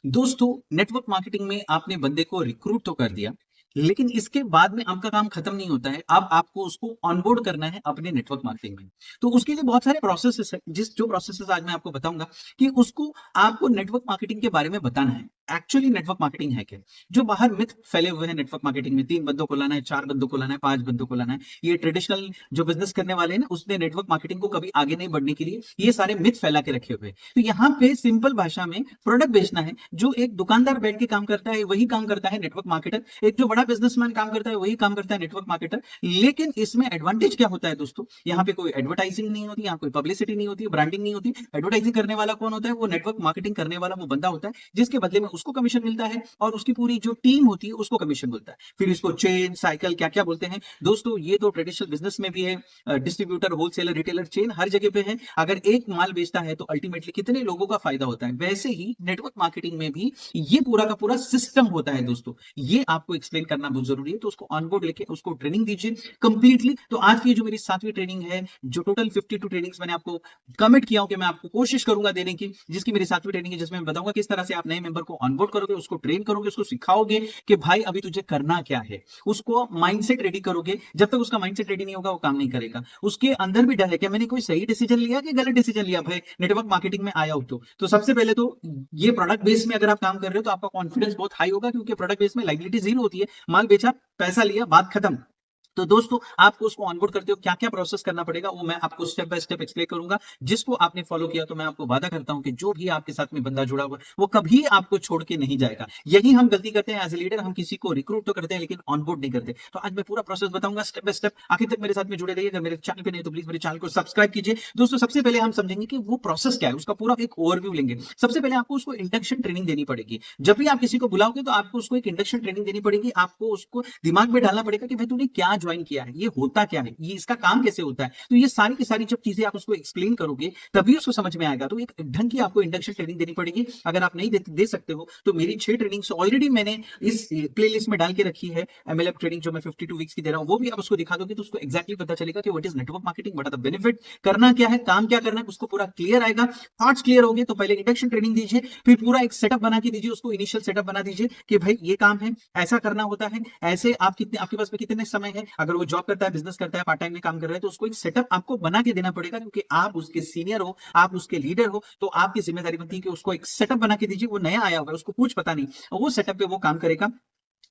दोस्तों, network marketing में आपने बंदे को रिक्रूट तो कर दिया, लेकिन इसके बाद में आपका काम खत्म नहीं होता है। अब आपको उसको ऑनबोर्ड करना है अपने नेटवर्क मार्केटिंग में। तो उसके लिए बहुत सारे प्रोसेसेस है, जो प्रोसेसेस आज मैं आपको बताऊंगा कि उसको आपको नेटवर्क मार्केटिंग के बारे में बताना है। एक्चुअली नेटवर्क मार्केटिंग है क्या? जो बाहर मिथ फैले हुए हैं नेटवर्क मार्केटिंग में, 3 बंदों को लाना है, 4 बंदों को लाना है, 5 बंदों को लाना है। ये ट्रेडिशनल जो बिज़नेस करने वाले हैं ना, उसने नेटवर्क मार्केटिंग को कभी आगे नहीं बढ़ने के लिए ये सारे मिथ फैला के रखे हुए हैं। तो यहाँ पे सिंपल भाषा में प्रोडक्ट बेचना है। जो एक दुकानदार बैठ के काम करता है, वही काम करता है नेटवर्क मार्केटर। एक जो बड़ा बिज़नेसमैन काम करता है, वही काम करता है नेटवर्क मार्केटर। लेकिन इसमें एडवांटेज क्या होता है दोस्तों? यहाँ पे कोई एडवर्टाइजिंग नहीं होती, यहाँ कोई पब्लिसिटी नहीं होती, ब्रांडिंग नहीं होती। एडवर्टाइजिंग करने वाला कौन होता है? वो नेटवर्क मार्केटिंग करने वाला वो बंदा होता है, जिसके बदले में उसको कमीशन मिलता है और उसकी पूरी जो टीम होती है उसको कमीशन मिलता है। फिर इसको चेन, साइकिल क्या-क्या बोलते हैं। दोस्तों, ये तो ट्रेडिशनल बिज़नेस में भी है। डिस्ट्रीब्यूटर, होलसेलर, रिटेलर, चेन हर जगह पे है। अगर एक माल बेचता है तो अल्टीमेटली कितने लोगों का फायदा होता है। वैसे ही नेटवर्क मार्केटिंग में भी ये पूरा का पूरा सिस्टम होता है दोस्तों। ये आपको एक्सप्लेन करना बहुत जरूरी है। तो उसको ऑनबोर्ड लेके उसको ट्रेनिंग दीजिए कंप्लीटली। तो आज की जो मेरी 7वीं ट्रेनिंग है, जो टोटल 52 ट्रेनिंग्स मैंने आपको कमिट किया हूं कि मैं आपको कोशिश करूंगा देने की, जिसकी मेरी 7वीं ट्रेनिंग है, जिसमें मैं बताऊंगा किस तरह से आप नए मेंबर को ऑनबोर्ड करोगे, उसको ट्रेन करोगे, उसको सिखाओगे कि भाई अभी तुझे करना क्या है। उसको माइंडसेट रेडी करोगे। जब तक उसका माइंडसेट रेडी नहीं होगा वो काम नहीं करेगा। उसके अंदर भी डर है कि मैंने कोई सही डिसीजन लिया कि गलत डिसीजन लिया भाई नेटवर्क मार्केटिंग में आया हो। तो सबसे पहले तो ये प्रोडक्ट बेस में अगर आप काम कर रहे हो तो आपका कॉन्फिडेंस बहुत हाई होगा, क्योंकि प्रोडक्ट बेस में लाइबिलिटी जीरो होती है। माल बेचा, पैसा लिया, बात खत्म। तो दोस्तों, आपको उसको ऑनबोर्ड करते हो क्या क्या प्रोसेस करना पड़ेगा वो मैं आपको स्टेप बाय स्टेप एक्सप्लेन करूंगा। जिसको आपने फॉलो किया तो मैं आपको वादा करता हूं कि जो भी आपके साथ में बंदा जुड़ा हुआ है वो कभी आपको छोड़ के नहीं जाएगा। यही हम गलती करते हैं एज ए लीडर। हम किसी को रिक्रूट तो करते हैं लेकिन ऑनबोर्ड नहीं करते। तो आज मैं पूरा प्रोसेस बताऊंगा स्टेप बाय स्टेप। आखिर तक मेरे साथ में जुड़े रहिए। अगर मेरे चैनल पे नहीं तो प्लीज मेरे चैनल को सब्सक्राइब कीजिए। दोस्तों, सबसे पहले हम समझेंगे कि वो प्रोसेस क्या है, उसका पूरा एक ओवरव्यू लेंगे। सबसे पहले आपको उसको इंडक्शन ट्रेनिंग देनी पड़ेगी। जब भी आप किसी को बुलाओगे तो आपको उसको एक इंडक्शन ट्रेनिंग देनी पड़ेगी। आपको उसको दिमाग में डालना पड़ेगा कि भाई तूने क्या ज्वाइन किया है, ये होता क्या है, ये इसका काम कैसे होता है। तो ये सारी की सारी जब चीजें आप उसको एक्सप्लेन करोगे तभी उसको समझ में आएगा। तो एक ढंग की आपको इंडक्शन ट्रेनिंग देनी पड़ेगी। अगर आप नहीं दे सकते हो तो मेरी 6 ट्रेनिंग्स ऑलरेडी मैंने इस प्लेलिस्ट में डाल के रखी है। एमएलएम ट्रेनिंग जो मैं 52 वीक्स की दे रहा हूं, वो भी आप उसको दिखा दोगे तो उसको एक्जैक्टली पता चलेगा कि what is network marketing, what are the benefit, करना क्या है, काम क्या करना है, उसको पूरा क्लियर आएगा। थॉट्स क्लियर हो गए तो पहले इंडक्शन ट्रेनिंग दीजिए, फिर पूरा एक सेटअप बना के दीजिए उसको। इनिशियल सेटअप बना दीजिए कि भाई ये काम है, ऐसा करना होता है, ऐसे आप कितने, आपके पास में कितने समय है। अगर वो जॉब करता है, बिजनेस करता है, पार्ट टाइम में काम कर रहा है, तो उसको एक सेटअप आपको बना के देना पड़ेगा, क्योंकि आप उसके सीनियर हो, आप उसके लीडर हो। तो आपकी जिम्मेदारी बनती है कि उसको एक सेटअप बना के दीजिए। वो नया आया हुआ है, उसको कुछ पता नहीं, और वो सेटअप पे वो काम करेगा।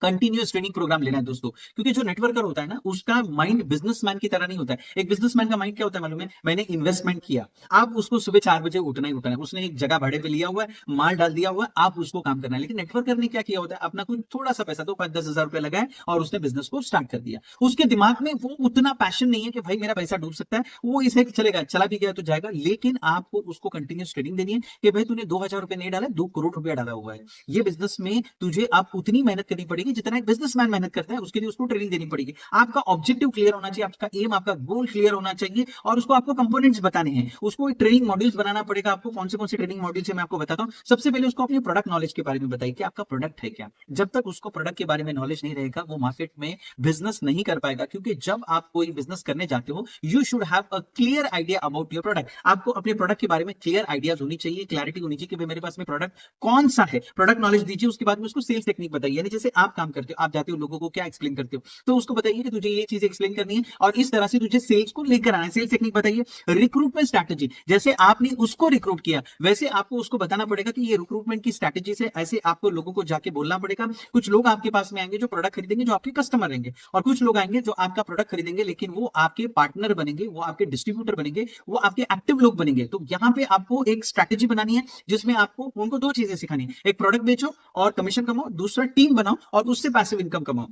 कंटिन्यूअस ट्रेनिंग प्रोग्राम लेना है दोस्तों, क्योंकि जो नेटवर्कर होता है ना, उसका माइंड बिजनेसमैन की तरह नहीं होता है। एक बिजनेसमैन का माइंड क्या होता है मालूम है? मैंने इन्वेस्टमेंट किया, आप उसको सुबह 4 बजे उठना ही उठना है। उसने एक जगह भाड़े पे लिया हुआ है, माल डाल दिया हुआ है, आप उसको काम करना है। लेकिन नेटवर्कर ने क्या किया होता है? अपना कुछ थोड़ा सा पैसा तो 5-10 हजार रुपया लगाए और उसने बिजनेस को स्टार्ट कर दिया। उसके दिमाग में वो उतना पैशन नहीं है कि भाई मेरा पैसा डूब सकता है। वो इसे चलेगा, चला भी गया तो जाएगा। लेकिन आपको उसको कंटिन्यूस ट्रेनिंग देनी है कि भाई तूने 2,000 रुपए नहीं डाला, 2 करोड़ रुपया डाला हुआ है। ये बिजनेस में तुझे आप उतनी मेहनत करनी पड़ेगी जितना एक बिजनेसमैन मेहनत करता है। उसके लिए उसको ट्रेनिंग देनी पड़ेगी। आपका ऑब्जेक्टिव क्लियर होना चाहिए, आपका एम, आपका गोल क्लियर होना चाहिए, और उसको आपको कंपोनेंट्स बताने हैं। उसको एक ट्रेनिंग मॉड्यूल्स बनाना पड़ेगा। आपको कौन से ट्रेनिंग मॉड्यूल्स है मैं आपको बताता हूं। सबसे पहले उसको अपने प्रोडक्ट नॉलेज के बारे में बताइए कि आपका प्रोडक्ट है क्या। जब तक उसको प्रोडक्ट के बारे में नॉलेज नहीं रहेगा, वो मार्केट में बिजनेस नहीं कर पाएगा। क्योंकि जब आप कोई बिजनेस करने जाते हो, you should have a clear idea about your product. आपको अपने प्रोडक्ट के बारे में क्लियर आइडियाज होनी चाहिए, क्लैरिटी होनी चाहिए कि भाई मेरे पास में प्रोडक्ट कौन सा है। प्रोडक्ट नॉलेज दीजिए, उसके बाद में उसको सेल्स टेक्निक बताइए। यानी जैसे आप काम करते हो, आप जाते हो लोगों को क्या एक्सप्लेन करते हो, तो उसको बताइए कि तुझे ये चीज एक्सप्लेन करनी है और इस तरह से तुझे सेल्स को लेकर आना है। सेल्स टेक्निक बताइए। रिक्रूटमेंट स्ट्रैटेजी, जैसे आपने उसको रिक्रूट किया वैसे आपको उसको बताना पड़ेगा कि ये रिक्रूटमेंट की स्ट्रैटेजी से ऐसे आपको लोगों को जाके बोलना पड़ेगा। कुछ लोग आपके पास में आएंगे जो प्रोडक्ट खरीदेंगे, जो आपके कस्टमर रहेंगे, और कुछ लोग आएंगे जो आपका प्रोडक्ट खरीदेंगे लेकिन वो आपके पार्टनर बनेंगे, वो आपके डिस्ट्रीब्यूटर बनेंगे, वो आपके एक्टिव लोग बनेंगे। तो यहाँ पे आपको एक स्ट्रैटेजी बनानी है जिसमें आपको उनको 2 चीजें सिखानी है। एक प्रोडक्ट बेचो और कमीशन कमाओ, दूसरा टीम बनाओ और उससे पैसिव इनकम कमाओ।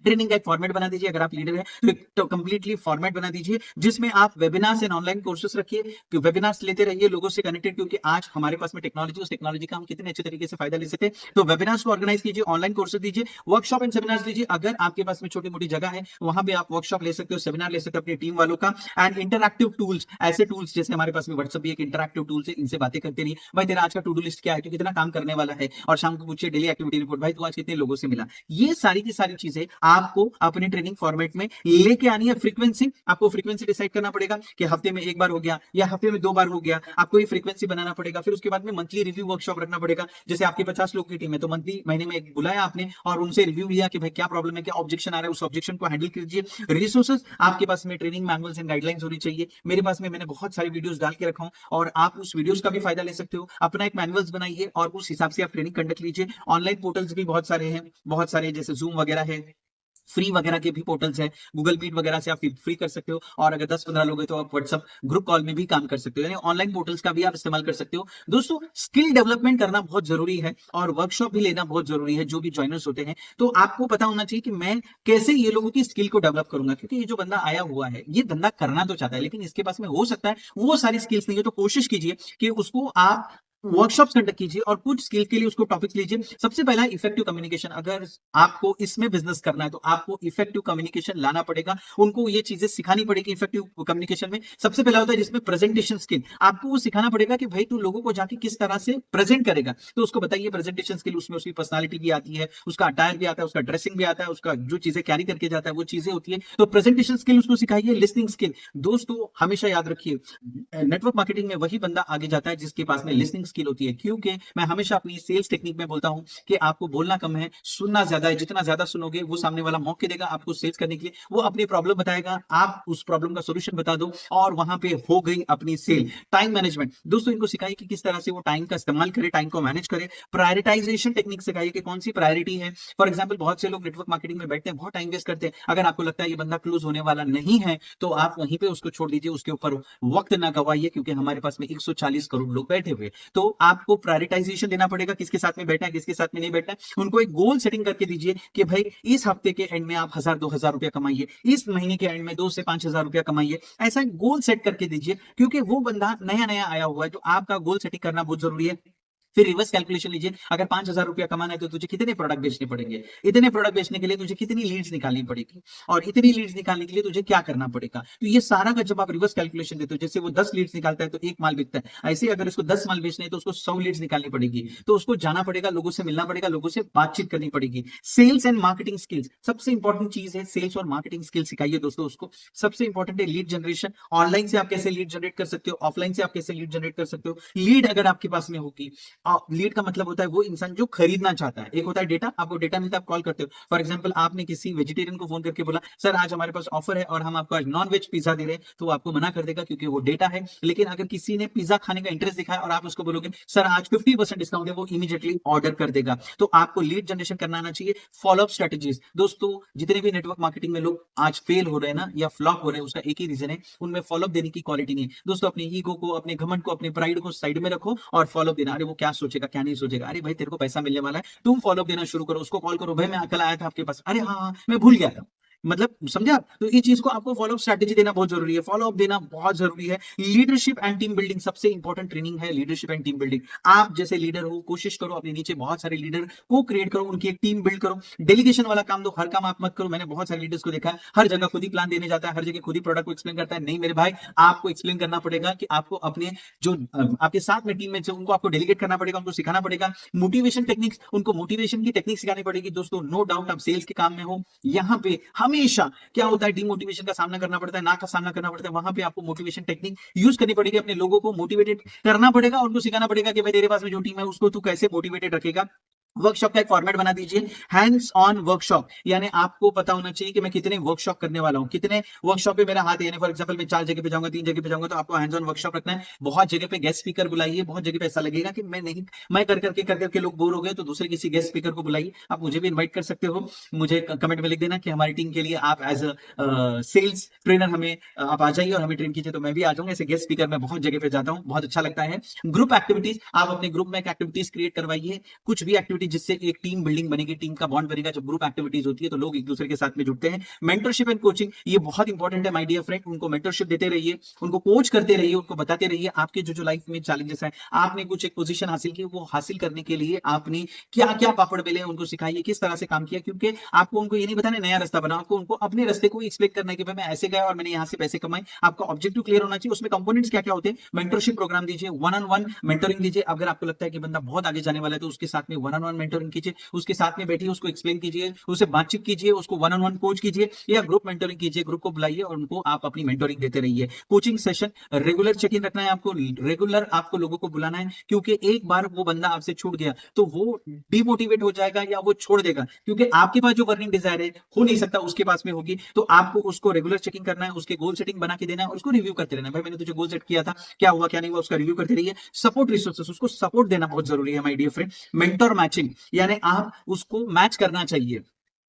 ट्रेनिंग का एक फॉर्मेट बना दीजिए। अगर आप लीडर हैं तो एक तो कंप्लीटली फॉर्मेट बना दीजिए जिसमें आप वेबिनार्स एंड ऑनलाइन कोर्सेस रखिए, कि वेबिनार्स लेते रहिए लोगों से कनेक्टेड, क्योंकि आज हमारे पास में टेक्नोलॉजी, उस टेक्नोलॉजी का हम कितने अच्छे तरीके से फायदा ले सकते हैं। तो वेबिनार्स को ऑर्गेनाइज कीजिए, ऑनलाइन कोर्सेज दीजिए, वर्कशॉप एंड सेमिनार्स दीजिए। अगर आपके पास में छोटी मोटी जगह है वहां पे आप वर्कशॉप ले सकते हो, सेमिनार ले सकते हो अपनी टीम वालों का। एंड इंटरएक्टिव टूल्स, ऐसे टूल्स जैसे हमारे पास में व्हाट्सएप भी एक इंटरएक्टिव टूल्स है, इनसे बातें करते रहिए। भाई तेरा आज का टू डू लिस्ट क्या है, तो कितना काम करने वाला है, और शाम को पूछिए डेली एक्टिविटी रिपोर्ट, भाई तू आज कितने लोगों से मिला। ये सारी की सारी चीजें आपको अपने ट्रेनिंग फॉर्मेट में लेके आनी है। फ्रीक्वेंसी, आपको फ्रीक्वेंसी डिसाइड करना पड़ेगा कि हफ्ते में 1 बार हो गया या हफ्ते में 2 बार हो गया, आपको ये फ्रीक्वेंसी बनाना पड़ेगा। फिर उसके बाद में मंथली रिव्यू वर्कशॉप रखना पड़ेगा। जैसे आपकी 50 लोग की टीम है तो मंथली महीने में एक बुलाया आपने और उनसे रिव्यू लिया कि भाई क्या प्रॉब्लम है, क्या ऑब्जेक्शन आ रहा है, उस ऑब्जेक्शन को हैंडल कीजिए। रिसोर्सेज, आपके पास में ट्रेनिंग मैनुअल्स एंड गाइडलाइंस होनी चाहिए। मेरे पास में मैंने बहुत सारी वीडियोस डाल के रखा हूं और आप उस वीडियोस का भी फायदा ले सकते हो। अपना एक मैनुअल्स बनाइए और उस हिसाब से आप ट्रेनिंग कंडक्ट लीजिए। ऑनलाइन पोर्टल्स भी बहुत सारे हैं, बहुत सारे, जैसे जूम वगैरह है, फ्री वगैरह के भी पोर्टल्स हैं, गूगल मीट वगैरह से आप फ्री कर सकते हो। और अगर 10-15 लोग हैं तो आप व्हाट्सएप ग्रुप कॉल में भी काम कर सकते हो, यानी ऑनलाइन पोर्टल्स का भी आप इस्तेमाल कर सकते हो। दोस्तों, स्किल डेवलपमेंट करना बहुत जरूरी है और वर्कशॉप भी लेना बहुत जरूरी है। जो भी ज्वाइनर्स होते हैं तो आपको पता होना चाहिए कि मैं कैसे ये लोगों की स्किल को डेवलप करूंगा, क्योंकि ये जो बंदा आया हुआ है ये धंधा करना तो चाहता है लेकिन इसके पास में हो सकता है वो सारी स्किल्स नहीं है। तो कोशिश कीजिए कि उसको आप वर्कशॉप्स कंडक्ट कीजिए और कुछ स्किल के लिए उसको टॉपिक्स लीजिए। सबसे पहला इफेक्टिव कम्युनिकेशन। अगर आपको इसमें बिजनेस करना है तो आपको इफेक्टिव कम्युनिकेशन लाना पड़ेगा, उनको ये चीजें सिखानी पड़ेगी। इफेक्टिव कम्युनिकेशन में सबसे पहला होता है जिसमें प्रेजेंटेशन स्किल। आपको वो सिखाना पड़ेगा कि भाई तू लोगों को जाके किस तरह से प्रेजेंट करेगा, तो उसको बताइए प्रेजेंटेशन स्किल। उसमें उसकी पर्सनालिटी भी आती है, उसका अटायर भी आता है, उसका ड्रेसिंग भी आता है, उसका जो चीजें कैरी करके जाता है वो चीजें होती है। तो प्रेजेंटेशन स्किल उसको सिखाइए। लिसनिंग स्किल, दोस्तों हमेशा याद रखिए नेटवर्क मार्केटिंग में वही बंदा आगे जाता है जिसके पास में लिसनिंग स्किल होती है। क्योंकि मैं हमेशा अपनी सेल्स टेक्निक में बोलता हूं कि आपको बोलना कम है, सुनना ज्यादा है। जितना ज्यादा सुनोगे वो सामने वाला मौके देगा आपको सेल्स करने के लिए, वो अपनी प्रॉब्लम बताएगा, आप उस प्रॉब्लम का सॉल्यूशन बता दो और वहां पे हो गई अपनी सेल। टाइम मैनेजमेंट, दोस्तों इनको सिखाइए कि किस तरह से वो टाइम का इस्तेमाल करे, टाइम को मैनेज करे। प्रायोरिटाइजेशन टेक्निक सिखाइए कि कौन सी प्रायोरिटी है। फॉर एग्जाम्पल, बहुत से लोग नेटवर्क मार्केटिंग में बैठते हैं, बहुत टाइम वेस्ट करते हैं। अगर आपको लगता है ये बंदा क्लोज होने वाला नहीं है तो आप वहीं पे उसको छोड़ दीजिए, उसके ऊपर वक्त ना गवाइए, क्योंकि हमारे पास में 140 करोड़ लोग बैठे हुए। तो आपको प्रायोरिटाइजेशन देना पड़ेगा, किसके साथ में बैठना है, किसके साथ में नहीं बैठना है। उनको एक गोल सेटिंग करके दीजिए कि भाई इस हफ्ते के एंड में आप 1000-2000 रुपया कमाइए, इस महीने के एंड में 2 से 5000 रुपया कमाइए। ऐसा एक गोल सेट करके दीजिए, क्योंकि वो बंदा नया नया आया हुआ है। तो आपका गोल सेटिंग करना बहुत जरूरी है। फिर रिवर्स कैलकुलेशन लीजिए, अगर 5000 रुपया कमाना है तो तुझे कितने प्रोडक्ट बेचने पड़ेंगे, इतने प्रोडक्ट बेचने के लिए तुझे कितनी लीड्स निकालनी पड़ेगी और इतनी लीड्स निकालने के लिए तुझे क्या करना पड़ेगा। तो ये सारा का जब आप रिवर्स कैलकुलेशन देते हो, जैसे वो 10 लीड्स निकालता है तो 1 माल बिकता है, ऐसे अगर इसको 10 माल बेचने हैं तो उसको 100 लीड्स निकालनी पड़ेगी। तो उसको जाना पड़ेगा, लोगों से मिलना पड़ेगा, लोगों से बातचीत करनी पड़ेगी। सेल्स एंड मार्केटिंग स्किल्स सबसे इंपॉर्टेंट चीज है, सेल्स और मार्केटिंग स्किल सिखाइए दोस्तों उसको। सबसे इंपॉर्टेंट है लीड जनरेशन। ऑनलाइन से आप कैसे लीड जनरेट कर सकते हो, ऑफलाइन से आप कैसे लीड जनरेट कर सकते हो। लीड अगर आपके पास में होगी, लीड का मतलब होता है वो इंसान जो खरीदना चाहता है। एक होता है डेटा, आपको डेटा मिलता है, आप कॉल करते हो। फॉर एग्जांपल, आपने किसी वेजिटेरियन को फोन करके बोला सर आज हमारे पास ऑफर है और हम आपको आज नॉन वेज पिज्जा दे रहे हैं, तो वो आपको मना कर देगा क्योंकि वो डेटा है। लेकिन अगर किसी ने पिज्जा खाने का इंटरेस्ट दिखाया और आप उसको बोलोगे सर आज 50% डिस्काउंट है, वो इमीडिएटली ऑर्डर कर देगा। तो आपको लीड जनरेशन करना आना चाहिए। फॉलोअप स्ट्रेटेजीज, दोस्तों जितने भी नेटवर्क मार्केटिंग में लोग आज फेल हो रहे हैं ना या फ्लॉप हो रहे हैं, उसका एक ही रीजन है, उनमें फॉलोअप देने की क्वालिटी नहीं है। दोस्तों अपने ईगो को, अपने घमंड को, अपने प्राइड को साइड में रखो और फॉलोअप देना। अरे वो क्या सोचेगा क्या नहीं सोचेगा, अरे भाई तेरे को पैसा मिलने वाला है, तुम फॉलोअप देना शुरू करो। उसको कॉल करो, भाई मैं कल आया था आपके पास, अरे हाँ हाँ मैं भूल गया था, मतलब समझा। तो ये चीज को आपको फॉलोअप स्ट्रेटेजी देना बहुत जरूरी है, फॉलोअप देना बहुत जरूरी है। लीडरशिप एंड टीम बिल्डिंग सबसे इंपॉर्टेंट ट्रेनिंग है, लीडरशिप एंड टीम बिल्डिंग। आप जैसे लीडर हो, कोशिश करो अपने नीचे बहुत सारे लीडर को क्रिएट करो, उनकी एक टीम बिल्ड करो। डेलीगेशन वाला काम दो, हर काम आप मत करो। मैंने बहुत सारे लीडर्स को देखा है, हर जगह खुद ही प्लान देने जाता है, हर जगह खुद ही प्रोडक्ट को एक्सप्लेन करता है। नहीं मेरे भाई, आपको एक्सप्लेन करना पड़ेगा कि आपको अपने जो आपके साथ में टीम में उनको आपको डेलीगेट करना पड़ेगा, उनको सिखाना पड़ेगा। मोटिवेशन टेक्निक्स, उनको मोटिवेशन की टेक्निक सिखानी पड़ेगी। दोस्तों नो डाउट आप सेल्स के काम में हो, यहाँ पे हमेशा क्या होता है, डिमोटिवेशन का सामना करना पड़ता है, ना का सामना करना पड़ता है। वहां पे आपको मोटिवेशन टेक्निक यूज करनी पड़ेगी, अपने लोगों को मोटिवेटेड करना पड़ेगा, उनको सिखाना पड़ेगा कि भाई तेरे पास में जो टीम है उसको तू कैसे मोटिवेटेड रखेगा। वर्कशॉप का एक फॉर्मेट बना दीजिए, हैंड्स ऑन वर्कशॉप, यानी आपको पता होना चाहिए कि मैं कितने वर्कशॉप करने वाला हूं, कितने वर्कशॉप पे मेरा हाथ है। यानी फॉर एग्जांपल मैं 4 जगह पे जाऊंगा, 3 जगह पे जाऊंगा, तो आपको हैंड्स ऑन वर्कशॉप रखना है। बहुत जगह पे गेस्ट स्पीकर बुलाइए, बहुत जगह पे ऐसा लगेगा कि मैं नहीं, मैं कर करके लोग बोर हो गए, तो दूसरे किसी गेस्ट स्पीकर को बुलाइए। आप मुझे भी इन्वाइट कर सकते हो, मुझे कमेंट में लिख देना कि हमारी टीम के लिए आप एज अ सेल्स ट्रेनर हमें आप आ जाइए और हमें ट्रेन कीजिए, तो मैं भी आ जाऊंगा। ऐसे गेस्ट स्पीकर मैं बहुत जगह पे जाता हूँ, बहुत अच्छा लगता है। ग्रुप एक्टिविटीज, आप अपने ग्रुप में एक एक्टिविटीज क्रिएट करवाइए, कुछ भी एक्टिविटी जिससे एक टीम बिल्डिंग बनेगी, टीम का बॉन्ड बनेगा। जब ग्रुप एक्टिविटीज होती है तो लोग एक दूसरे के साथ में जुड़ते हैं। मेंटरशिप एंड कोचिंग, ये बहुत इंपॉर्टेंट है माय डियर फ्रेंड। उनको मेंटरशिप देते रहिए, उनको कोच करते रहिए, उनको बताते रहिए आपके जो लाइफ में चैलेंजेस है, आपने कुछ एक पोजीशन हासिल की, वो हासिल करने के लिए आपने क्या क्या पापड़ बेले उनको सिखाइए, किस तरह से काम किया। क्योंकि आपको उनको ये नहीं बताना नया रास्ता बनाओ, आपको उनको अपने रास्ते को एक्सप्लेन करना है कि भाई मैं ऐसे गया और मैंने यहाँ से पैसे कमाए। आपका ऑब्जेक्टिव क्लियर होना चाहिए, उसमें कंपोनेंट्स क्या क्या होते हैं। मेंटरशिप प्रोग्राम दीजिए, 1-on-1 मेंटरिंग दीजिए। अगर आपको लगता है कि बंदा बहुत आगे जाने वाला है तो उसके साथ में 1-on-1 वन मेंटरिंग कीजिए, उसके साथ में बैठिए, उसको एक्सप्लेन कीजिए, उससे बातचीत कीजिए, उसको वन ऑन वन कोच कीजिए या ग्रुप मेंटरिंग कीजिए, ग्रुप को बुलाइए और उनको आप अपनी मेंटरिंग देते रहिए। Coaching session regular check in रखना है आपको, रेगुलर आपको लोगों को बुलाना है, क्योंकि एक बार वो बंदा आपसे छूट गया तो वो डिमोटिवेट हो जाएगा या वो छोड़ देगा, क्योंकि आपके पास जो बर्निंग डिजायर है हो नहीं सकता उसके पास में होगी। तो आपको उसको रेगुलर चेकिंग करना है, उसके गोल सेटिंग बना के देना है और उसको रिव्यू करते रहना है। भाई मैंने तुझे गोल सेट किया था, क्या हुआ क्या नहीं हुआ, उसका रिव्यू करते रहिए। सपोर्ट रिसोर्सेस, उसको सपोर्ट देना बहुत जरूरी है my dear friend. Mentor matching, यानी आप उसको मैच करना चाहिए,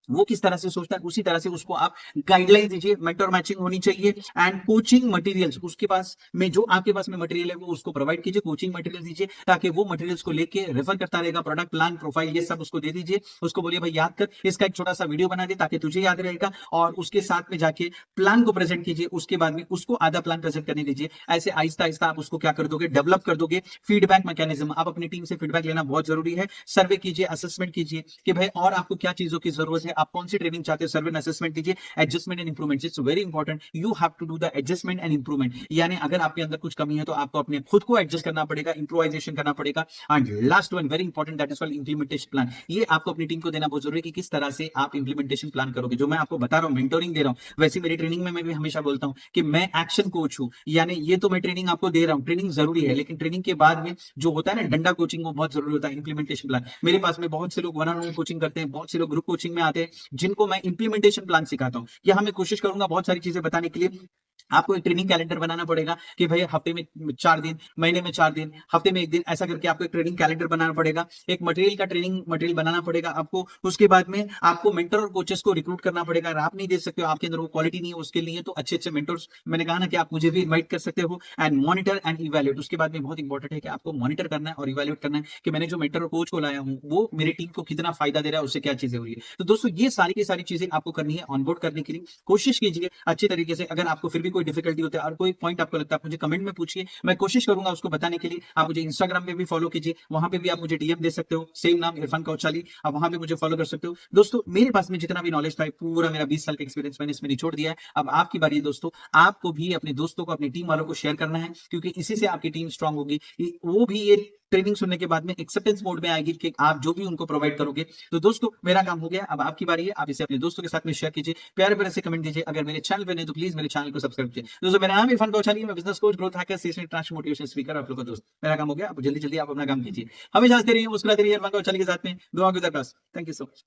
वो किस तरह से सोचता है उसी तरह से उसको आप गाइडलाइन दीजिए। मेंटर मैचिंग होनी चाहिए। एंड कोचिंग मटेरियल्स, उसके पास में जो आपके पास में मटेरियल है वो उसको प्रोवाइड कीजिए, कोचिंग मटेरियल दीजिए ताकि वो मटेरियल्स को लेके रेफर करता रहेगा। प्रोडक्ट प्लान, प्रोफाइल, ये सब उसको दे दीजिए। उसको बोलिए भाई याद कर, इसका एक छोटा सा वीडियो बना दे ताकि तुझे याद रहेगा, और उसके साथ में जाके प्लान को प्रेजेंट कीजिए। उसके बाद में उसको आधा प्लान प्रेजेंट करने दीजिए। ऐसे आहिस्ता आहिस्ता आप उसको क्या कर दोगे, डेवलप कर दोगे। फीडबैक मैकेनिज्म, आप अपनी टीम से फीडबैक लेना बहुत जरूरी है। सर्वे कीजिए, असेसमेंट कीजिए कि भाई और आपको क्या चीजों की जरूरत है, आप कौन सी ट्रेनिंग चाहते हैं। सर्वे एंड असेसमेंट कीजिए। Adjustment and improvement, it's very important, you have to do the adjustment and improvement. यानी अगर आपके अंदर कुछ कमी है तो आपको अपने खुद को एडजस्ट करना पड़ेगा, इंप्रोवाइजेशन करना पड़ेगा। And last one very important, that is called implementation plan. ये आपको अपनी टीम को देना बहुत जरूरी है कि किस तरह से आप इंप्लीमेंटेशन प्लान करोगे। जो मैं आपको बता रहा हूं, मेंटोरिंग दे रहा हूं, वैसे मेरी ट्रेनिंग में मैं भी हमेशा बोलता हूं कि मैं एक्शन कोच हूं। यानी ये तो मैं ट्रेनिंग आपको दे रहा हूं, ट्रेनिंग जरूरी है, लेकिन ट्रेनिंग के बाद में जो होता है ना डंडा कोचिंग, वो बहुत जरूरी होता है। इंप्लीमेंटेशन प्लान, मेरे पास में बहुत से लोग वन ऑन वन कोचिंग करते हैं, बहुत से लोग ग्रुप कोचिंग में आते हैं, जिनको मैं इंप्लीमेंटेशन प्लान सिखाता हूं। यहाँ मैं कोशिश करूंगा बहुत सारी चीजें बताने के लिए। आपको एक ट्रेनिंग कैलेंडर बनाना पड़ेगा कि भाई हफ्ते में 4 दिन, महीने में 4 दिन, हफ्ते में 1 दिन, ऐसा करके आपको एक ट्रेनिंग कैलेंडर बनाना पड़ेगा। एक मटेरियल का ट्रेनिंग मटेरियल बनाना पड़ेगा आपको। उसके बाद में आपको मेंटर और कोचेस को रिक्रूट करना पड़ेगा। अगर आप नहीं दे सकते हो, आपके अंदर वो क्वालिटी नहीं है उसके लिए, तो अच्छे अच्छे मेंटर्स, मैंने कहा ना कि आप मुझे भी इन्वाइट कर सकते हो। एंड मॉनिटर एंड इवैल्यूएट, उसके बाद में बहुत इंपॉर्टेंट है कि आपको मॉनिटर करना है और इवैल्यूएट करना है कि मैंने जो मेंटर और कोच को लाया हूं वो मेरी टीम को कितना फायदा दे रहा है, उससे क्या चीजें हो रही है। तो दोस्तों ये सारी की सारी चीजें आपको करनी है ऑनबोर्ड करने के लिए। कोशिश कीजिए अच्छे तरीके से। अगर आपको फिर भी कोई डिफिकल्टी होता है और कोई पॉइंट आपको लगता है, आप मुझे कमेंट में पूछिए, मैं कोशिश करूंगा उसको बताने के लिए। आप मुझे इंस्टाग्राम पे भी फॉलो कीजिए, वहां पे भी आप मुझे डीएम दे सकते हो, सेम नाम इरफान कौचाली, आप वहां पे मुझे फॉलो कर सकते हो। दोस्तों मेरे पास में जितना भी नॉलेज था, पूरा मेरा 20 साल का एक्सपीरियंस मैंने इसमें निचोड़ दिया है। अब आपकी बारी है दोस्तों, आपको भी अपने दोस्तों को, अपनी टीम वालों को शेयर करना है, क्योंकि इसी से आपकी टीम स्ट्रांग होगी। वो भी ये ट्रेनिंग सुनने के बाद में एक्सेप्टेंस मोड में आएगी कि आप जो भी उनको प्रोवाइड करोगे। तो दोस्तों मेरा काम हो गया, अब आपकी बारी है। आप इसे अपने दोस्तों के साथ में शेयर कीजिए, प्यारे प्यारे से कमेंट दीजिए। अगर मेरे चैनल पे नहीं तो प्लीज मेरे चैनल को सब्सक्राइब कीजिए। दोस्तों मेरा नाम इरफान कौचाली, मैं business coach, growth hacker, seasonal transformation motivation speaker, आप लोग का दोस्त। मेरा काम हो गया, अब जल्दी जल्दी आप अपना काम कीजिए। हमेशा हंसते रहिए, मुस्कुराते रहिए इरफान कौचाली के साथ में। दुआ के दरखास्त। Thank you so much.